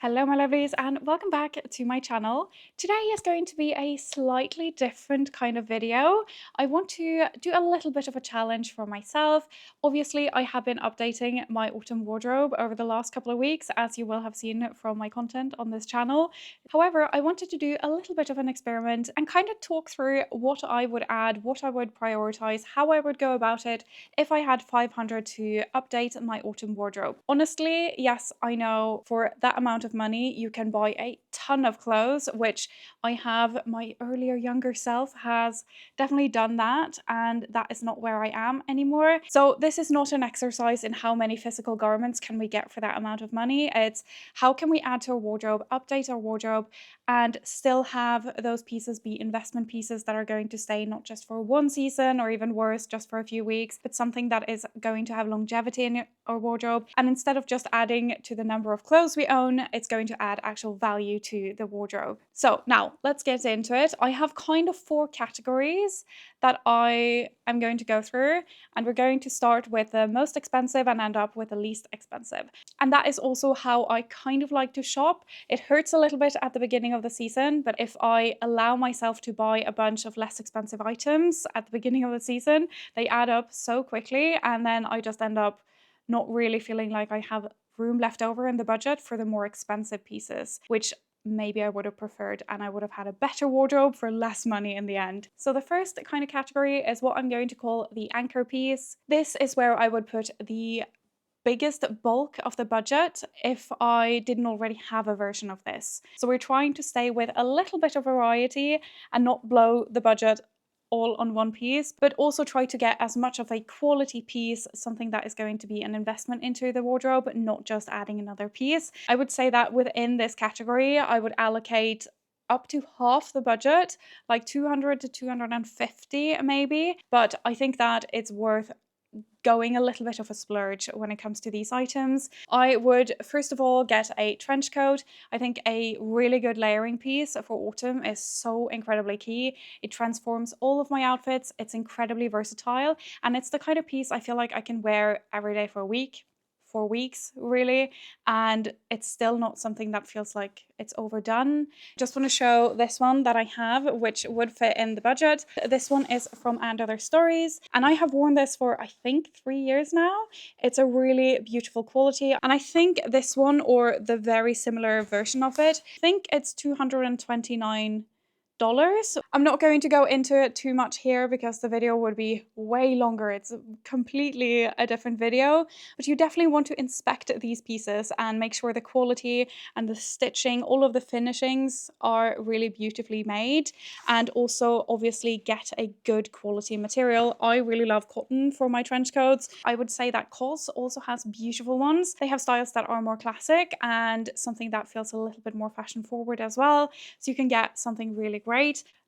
Hello my lovelies and welcome back to my channel. Today is going to be a slightly different kind of video. I want to do a little bit of a challenge for myself. Obviously I have been updating my autumn wardrobe over the last couple of weeks, as you will have seen from my content on this channel. However, I wanted to do a little bit of an experiment and kind of talk through what I would add, what I would prioritize, how I would go about it if I had 500 to update my autumn wardrobe. Honestly, yes, I know for that amount of money you can buy a ton of clothes, which I have. My earlier younger self has definitely done that, and that is not where I am anymore. So this is not an exercise in how many physical garments can we get for that amount of money. It's how can we add to our wardrobe, update our wardrobe, and still have those pieces be investment pieces that are going to stay not just for one season or even worse, just for a few weeks, but something that is going to have longevity in our wardrobe. And instead of just adding to the number of clothes we own, it's going to add actual value to the wardrobe. So now let's get into it. I have kind of 4 categories that I am going to go through, and we're going to start with the most expensive and end up with the least expensive. And that is also how I kind of like to shop. It hurts a little bit at the beginning of the season, but if I allow myself to buy a bunch of less expensive items at the beginning of the season, they add up so quickly, and then I just end up not really feeling like I have room left over in the budget for the more expensive pieces, which maybe I would have preferred, and I would have had a better wardrobe for less money in the end. So the first kind of category is what I'm going to call the anchor piece. This is where I would put the biggest bulk of the budget if I didn't already have a version of this. So we're trying to stay with a little bit of variety and not blow the budget all on one piece, but also try to get as much of a quality piece, something that is going to be an investment into the wardrobe, not just adding another piece. I would say that within this category, I would allocate up to half the budget, like 200 to 250 maybe, but I think that it's worth going a little bit of a splurge when it comes to these items. I would first of all get a trench coat. I think a really good layering piece for autumn is so incredibly key. It transforms all of my outfits. It's incredibly versatile, and it's the kind of piece I feel like I can wear every day for a week, 4 weeks really, and it's still not something that feels like it's overdone. Just want to show this one that I have, which would fit in the budget. This one is from And Other Stories, and I have worn this for I think 3 years now. It's a really beautiful quality, and I think this one, or the very similar version of it, I think it's $229. I'm not going to go into it too much here because the video would be way longer. It's completely a different video, but you definitely want to inspect these pieces and make sure the quality and the stitching, all of the finishings are really beautifully made, and also obviously get a good quality material. I really love cotton for my trench coats. I would say that COS also has beautiful ones. They have styles that are more classic and something that feels a little bit more fashion forward as well, so you can get something really great.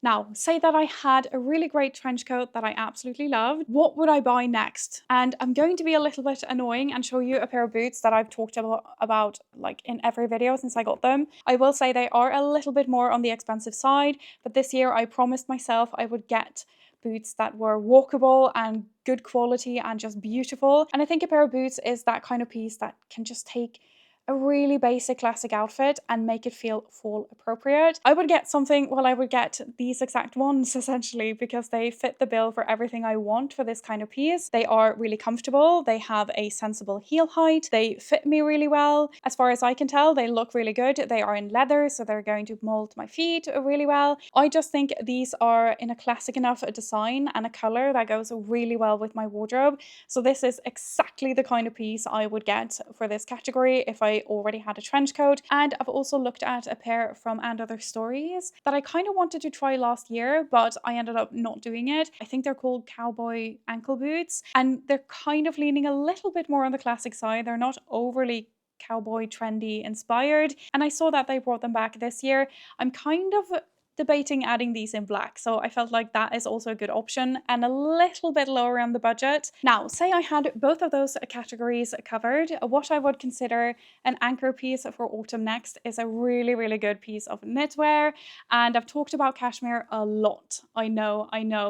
Now, say that I had a really great trench coat that I absolutely loved. What would I buy next? And I'm going to be a little bit annoying and show you a pair of boots that I've talked about like in every video since I got them. I will say they are a little bit more on the expensive side, but this year I promised myself I would get boots that were walkable and good quality and just beautiful. And I think a pair of boots is that kind of piece that can just take a really basic classic outfit and make it feel fall appropriate. I would get something, well, I would get these exact ones essentially because they fit the bill for everything I want for this kind of piece. They are really comfortable, they have a sensible heel height, they fit me really well. As far as I can tell, they look really good. They are in leather, so they're going to mold my feet really well. I just think these are in a classic enough design and a color that goes really well with my wardrobe. So this is exactly the kind of piece I would get for this category if I already had a trench coat. And I've also looked at a pair from And Other Stories that I kind of wanted to try last year, but I ended up not doing it. I think they're called cowboy ankle boots, and they're kind of leaning a little bit more on the classic side. They're not overly cowboy trendy inspired, and I saw that they brought them back this year. I'm kind of debating adding these in black, so I felt like that is also a good option and a little bit lower on the budget. Now, say I had both of those categories covered, what I would consider an anchor piece for autumn next is a really good piece of knitwear. And I've talked about cashmere a lot, I know,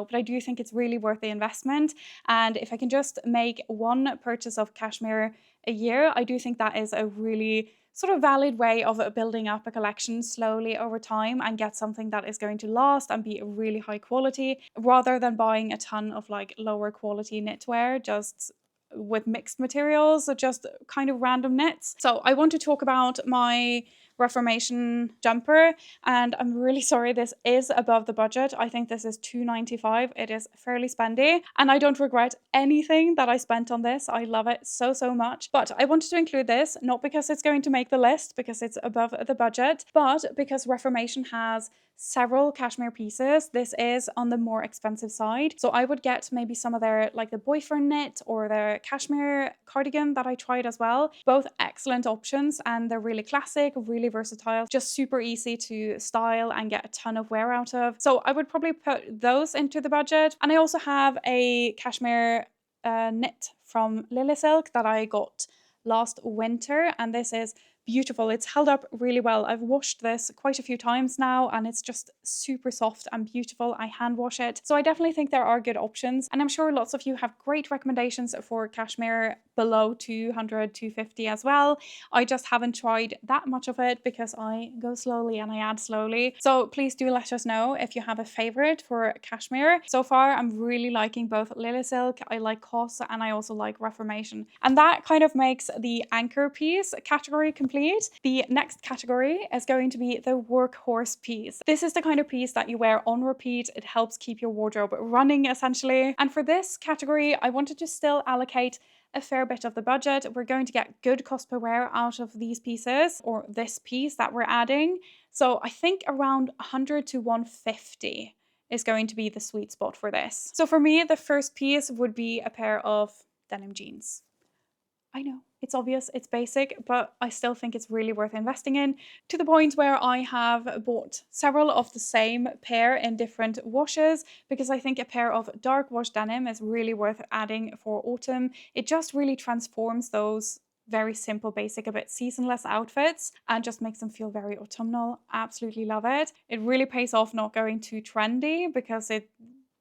but I do think it's really worth the investment. And if I can just make one purchase of cashmere a year, I do think that is a really sort of valid way of building up a collection slowly over time and get something that is going to last and be really high quality, rather than buying a ton of like lower quality knitwear just with mixed materials or just kind of random knits. So I want to talk about my Reformation jumper, and I'm really sorry, this is above the budget. I think this is $2.95. It is fairly spendy, and I don't regret anything that I spent on this. I love it so, so much. But I wanted to include this, not because it's going to make the list, because it's above the budget, but because Reformation has several cashmere pieces. This is on the more expensive side. So I would get maybe some of their, like the boyfriend knit or their cashmere cardigan that I tried as well. Both excellent options, and they're really classic, really versatile, just super easy to style and get a ton of wear out of. So I would probably put those into the budget. And I also have a cashmere knit from Lily Silk that I got last winter, and this is beautiful. It's held up really well. I've washed this quite a few times now, and it's just super soft and beautiful. I hand wash it. So I definitely think there are good options, and I'm sure lots of you have great recommendations for cashmere below 200, 250 as well. I just haven't tried that much of it because I go slowly and I add slowly. So please do let us know if you have a favorite for cashmere. So far, I'm really liking both Lily Silk, I like COS, and I also like Reformation. And that kind of makes the anchor piece category complete. The next category is going to be the workhorse piece. This is the kind of piece that you wear on repeat. It helps keep your wardrobe running essentially. And for this category, I wanted to still allocate a fair bit of the budget. We're going to get good cost per wear out of these pieces, or this piece that we're adding. So I think around 100 to 150 is going to be the sweet spot for this. So for me, the first piece would be a pair of denim jeans. I know, it's obvious, it's basic, but I still think it's really worth investing in, to the point where I have bought several of the same pair in different washes, because I think a pair of dark wash denim is really worth adding for autumn. It just really transforms those very simple, basic, a bit seasonless outfits and just makes them feel very autumnal. Absolutely love it. It really pays off not going too trendy, because it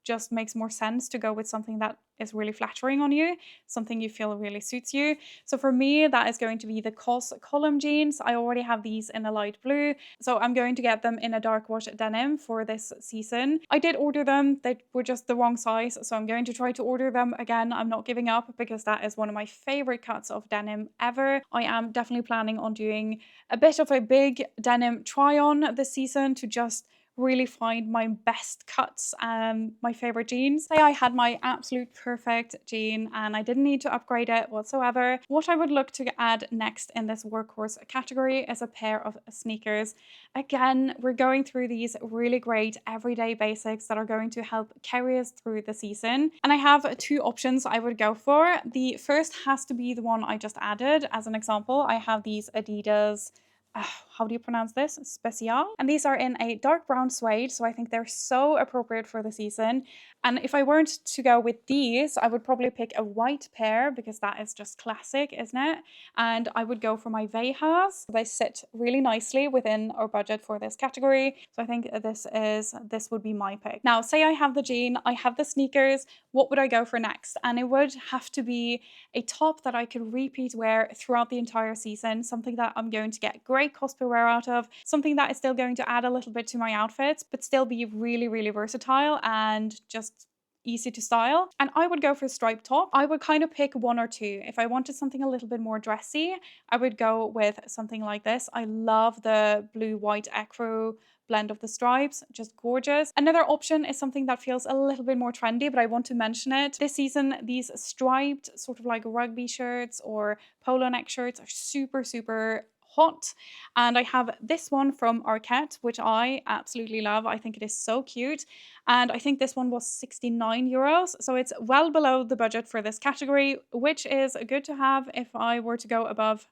just makes more sense to go with something that is really flattering on you, something you feel really suits you. So for me, that is going to be the COS column jeans. I already have these in a light blue, so I'm going to get them in a dark wash denim for this season. I did order them, they were just the wrong size, so I'm going to try to order them again. I'm not giving up, because that is one of my favorite cuts of denim ever. I am definitely planning on doing a bit of a big denim try on this season to just really find my best cuts and my favorite jeans. Say I had my absolute perfect jean and I didn't need to upgrade it whatsoever. What I would look to add next in this workhorse category is a pair of sneakers. Again, we're going through these really great everyday basics that are going to help carry us through the season. And I have two options I would go for. The first has to be the one I just added. As an example, I have these Adidas how do you pronounce this? Special. And these are in a dark brown suede, so I think they're so appropriate for the season. And if I weren't to go with these, I would probably pick a white pair, because that is just classic, isn't it? And I would go for my Vejas. They sit really nicely within our budget for this category. So I think this would be my pick. Now, say I have the jean, I have the sneakers, what would I go for next? And it would have to be a top that I could repeat wear throughout the entire season, something that I'm going to get great cost per wear out of, something that is still going to add a little bit to my outfits, but still be really, really versatile and just easy to style. And I would go for a striped top. I would kind of pick one or two. If I wanted something a little bit more dressy, I would go with something like this. I love the blue white ecru blend of the stripes, just gorgeous. Another option is something that feels a little bit more trendy, but I want to mention it. This season, these striped sort of like rugby shirts or polo neck shirts are super, super hot. And I have this one from Arquette, which I absolutely love. I think it is so cute. And I think this one was 69 euros. So it's well below the budget for this category, which is good to have if I were to go above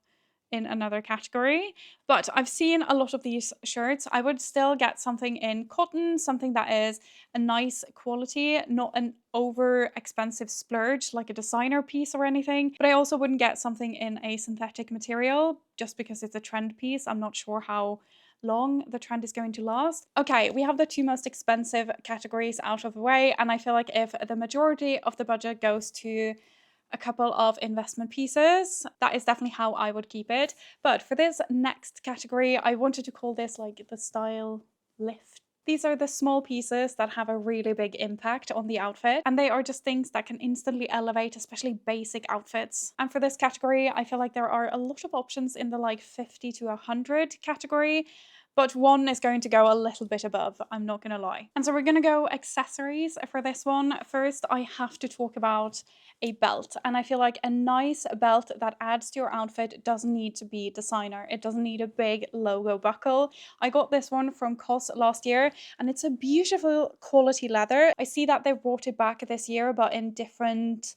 in another category. But I've seen a lot of these shirts. I would still get something in cotton, something that is a nice quality, not an over expensive splurge like a designer piece or anything. But I also wouldn't get something in a synthetic material just because it's a trend piece. I'm not sure how long the trend is going to last. Okay, we have the two most expensive categories out of the way, and I feel like if the majority of the budget goes to a couple of investment pieces. That is definitely how I would keep it. But for this next category, I wanted to call this like the style lift. These are the small pieces that have a really big impact on the outfit, and they are just things that can instantly elevate, especially basic outfits. And for this category, I feel like there are a lot of options in the like 50 to 100 category, but one is going to go a little bit above, I'm not gonna lie. And so we're gonna go accessories for this one. First, I have to talk about a belt, and I feel like a nice belt that adds to your outfit doesn't need to be designer. It doesn't need a big logo buckle. I got this one from COS last year, and it's a beautiful quality leather. I see that they've brought it back this year, but in different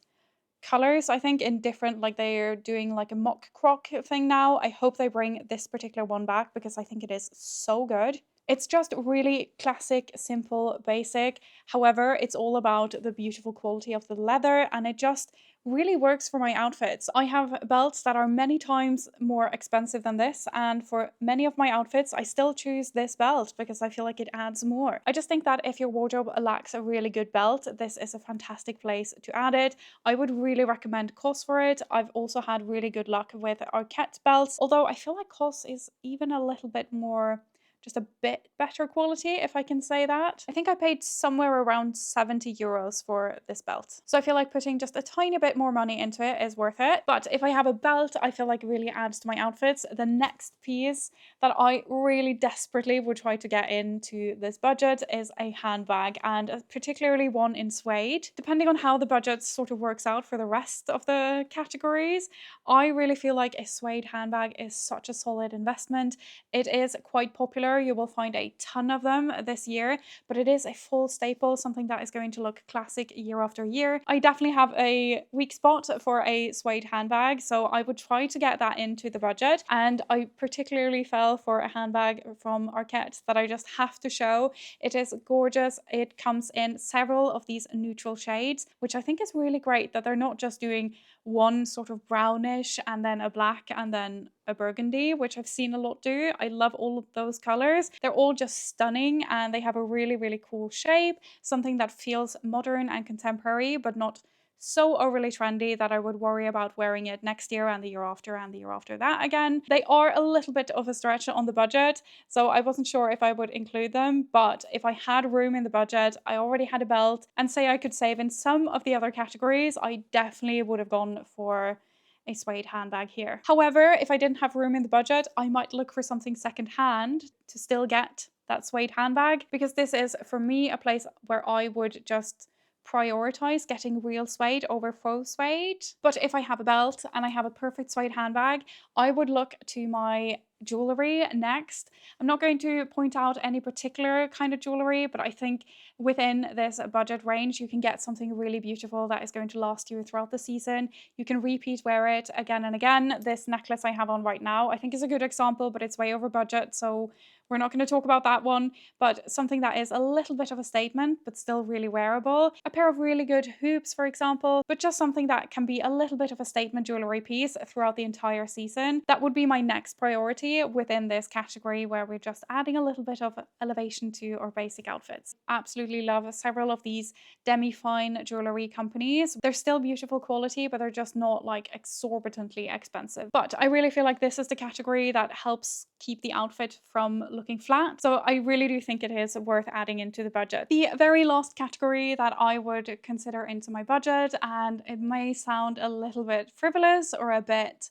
colors, I think, in different, like they're doing like a mock croc thing now. I hope they bring this particular one back because I think it is so good. It's just really classic, simple, basic. However, it's all about the beautiful quality of the leather, and it just really works for my outfits. I have belts that are many times more expensive than this, and for many of my outfits, I still choose this belt because I feel like it adds more. I just think that if your wardrobe lacks a really good belt, this is a fantastic place to add it. I would really recommend COS for it. I've also had really good luck with Arquette belts, although I feel like COS is even a little bit more, just a bit better quality, if I can say that. I think I paid somewhere around 70 euros for this belt. So I feel like putting just a tiny bit more money into it is worth it. But if I have a belt, I feel like it really adds to my outfits. The next piece that I really desperately would try to get into this budget is a handbag, and particularly one in suede. Depending on how the budget sort of works out for the rest of the categories, I really feel like a suede handbag is such a solid investment. It is quite popular. You will find a ton of them this year, but it is a full staple, something that is going to look classic year after year. I definitely have a weak spot for a suede handbag, so I would try to get that into the budget. And I particularly fell for a handbag from Arquette that I just have to show. It is gorgeous. It comes in several of these neutral shades, which I think is really great that they're not just doing one sort of brownish and then a black and then a burgundy, which I've seen a lot do. I love all of those colors. They're all just stunning, and they have a really, really cool shape, something that feels modern and contemporary, but not so overly trendy that I would worry about wearing it next year and the year after and the year after that again. They are a little bit of a stretch on the budget, so I wasn't sure if I would include them, but if I had room in the budget, I already had a belt, and say I could save in some of the other categories, I definitely would have gone for a suede handbag here. However, if I didn't have room in the budget, I might look for something secondhand to still get that suede handbag, because this is, for me, a place where I would just prioritize getting real suede over faux suede. But if I have a belt and I have a perfect suede handbag, I would look to my jewelry next. I'm not going to point out any particular kind of jewelry, but I think within this budget range, you can get something really beautiful that is going to last you throughout the season. You can repeat wear it again and again. This necklace I have on right now, I think is a good example, but it's way over budget, so we're not going to talk about that one. But something that is a little bit of a statement, but still really wearable. A pair of really good hoops, for example, but just something that can be a little bit of a statement jewelry piece throughout the entire season. That would be my next priority within this category, where we're just adding a little bit of elevation to our basic outfits. Absolutely love several of these demi-fine jewelry companies. They're still beautiful quality, but they're just not like exorbitantly expensive. But I really feel like this is the category that helps keep the outfit from looking flat. So I really do think it is worth adding into the budget. The very last category that I would consider into my budget, and it may sound a little bit frivolous or a bit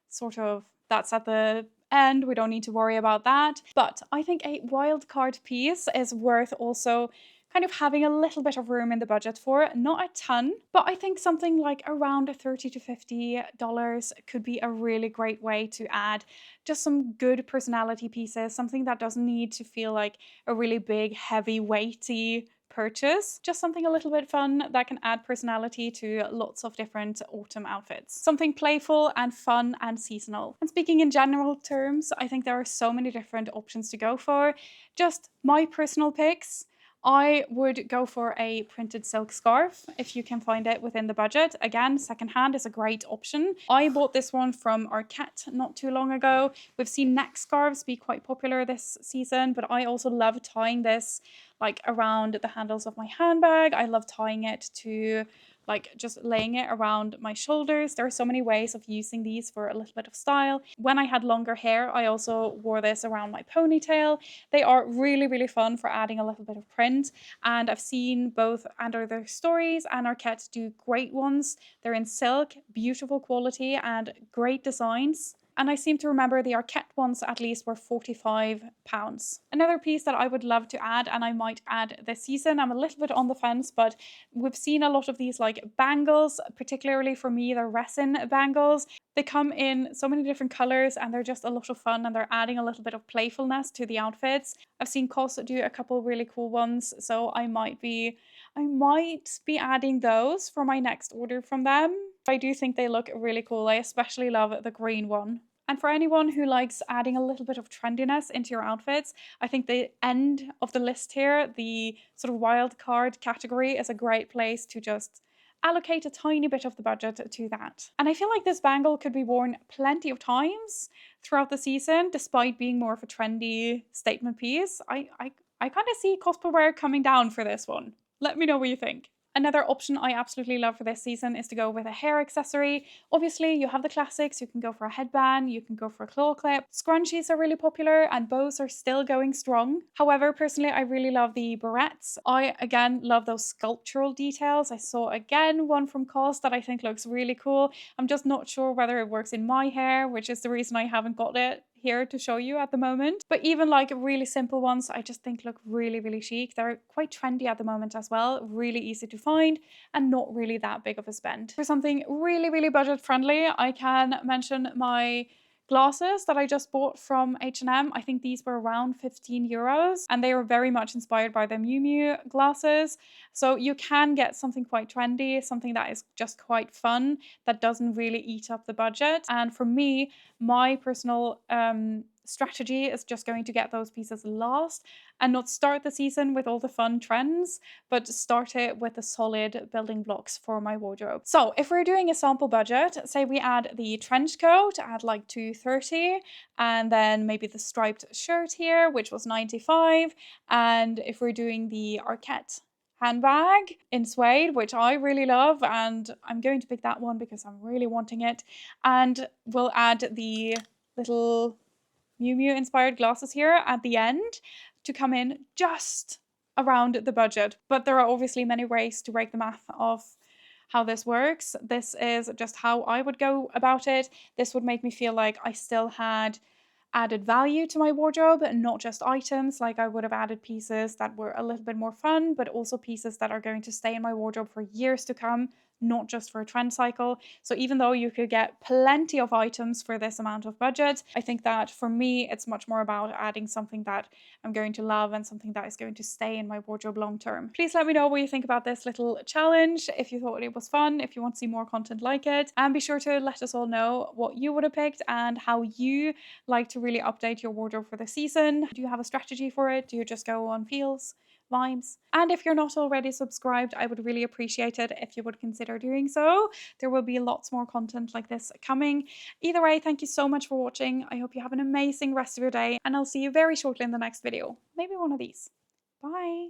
sort of, that's at the end, we don't need to worry about that, but I think a wildcard piece is worth also kind of having a little bit of room in the budget for. Not a ton, but I think something like around $30 to $50 could be a really great way to add just some good personality pieces, something that doesn't need to feel like a really big, heavy, weighty purchase. Just something a little bit fun that can add personality to lots of different autumn outfits. Something playful and fun and seasonal. And speaking in general terms, I think there are so many different options to go for. Just my personal picks, I would go for a printed silk scarf if you can find it within the budget. Again, secondhand is a great option. I bought this one from Arquette not too long ago. We've seen neck scarves be quite popular this season, but I also love tying this like around the handles of my handbag. I love tying it to like just laying it around my shoulders. There are so many ways of using these for a little bit of style. When I had longer hair, I also wore this around my ponytail. They are really, really fun for adding a little bit of print, and I've seen both Under Their Stories and Arquette do great ones. They're in silk, beautiful quality, and great designs. And I seem to remember the Arquette ones at least were £45. Another piece that I would love to add, and I might add this season, I'm a little bit on the fence, but we've seen a lot of these like bangles, particularly for me, they're resin bangles. They come in so many different colors and they're just a lot of fun, and they're adding a little bit of playfulness to the outfits. I've seen COS do a couple really cool ones, so I might be adding those for my next order from them. I do think they look really cool. I especially love the green one. And for anyone who likes adding a little bit of trendiness into your outfits, I think the end of the list here, the sort of wild card category, is a great place to just allocate a tiny bit of the budget to that. And I feel like this bangle could be worn plenty of times throughout the season, despite being more of a trendy statement piece. I kind of see cosplay wear coming down for this one. Let me know what you think. Another option I absolutely love for this season is to go with a hair accessory. Obviously, you have the classics. You can go for a headband, you can go for a claw clip. Scrunchies are really popular and bows are still going strong. However, personally, I really love the barrettes. I, again, love those sculptural details. I saw, again, one from COS that I think looks really cool. I'm just not sure whether it works in my hair, which is the reason I haven't got it here to show you at the moment. But even like really simple ones, I just think look really, really chic. They're quite trendy at the moment as well, really easy to find and not really that big of a spend. For something really, really budget friendly, I can mention my glasses that I just bought from H&M. I think these were around 15 euros and they were very much inspired by the Miu Miu glasses. So you can get something quite trendy, something that is just quite fun, that doesn't really eat up the budget. And for me, my personal strategy is just going to get those pieces last and not start the season with all the fun trends, but start it with the solid building blocks for my wardrobe. So if we're doing a sample budget, say we add the trench coat at like 230, and then maybe the striped shirt here, which was 95, and if we're doing the Arquette handbag in suede, which I really love, and I'm going to pick that one because I'm really wanting it, and we'll add the little Miu Miu inspired glasses here at the end to come in just around the budget. But there are obviously many ways to break the math of how this works. This is just how I would go about it. This would make me feel like I still had added value to my wardrobe and not just items. Like I would have added pieces that were a little bit more fun, but also pieces that are going to stay in my wardrobe for years to come, not just for a trend cycle. So even though you could get plenty of items for this amount of budget, I think that for me, it's much more about adding something that I'm going to love and something that is going to stay in my wardrobe long term. Please let me know what you think about this little challenge, if you thought it was fun, if you want to see more content like it, and be sure to let us all know what you would have picked and how you like to really update your wardrobe for the season. Do you have a strategy for it? Do you just go on feels, vibes? And if you're not already subscribed, I would really appreciate it if you would consider doing so. There will be lots more content like this coming. Either way, thank you so much for watching. I hope you have an amazing rest of your day, and I'll see you very shortly in the next video. Maybe one of these. Bye!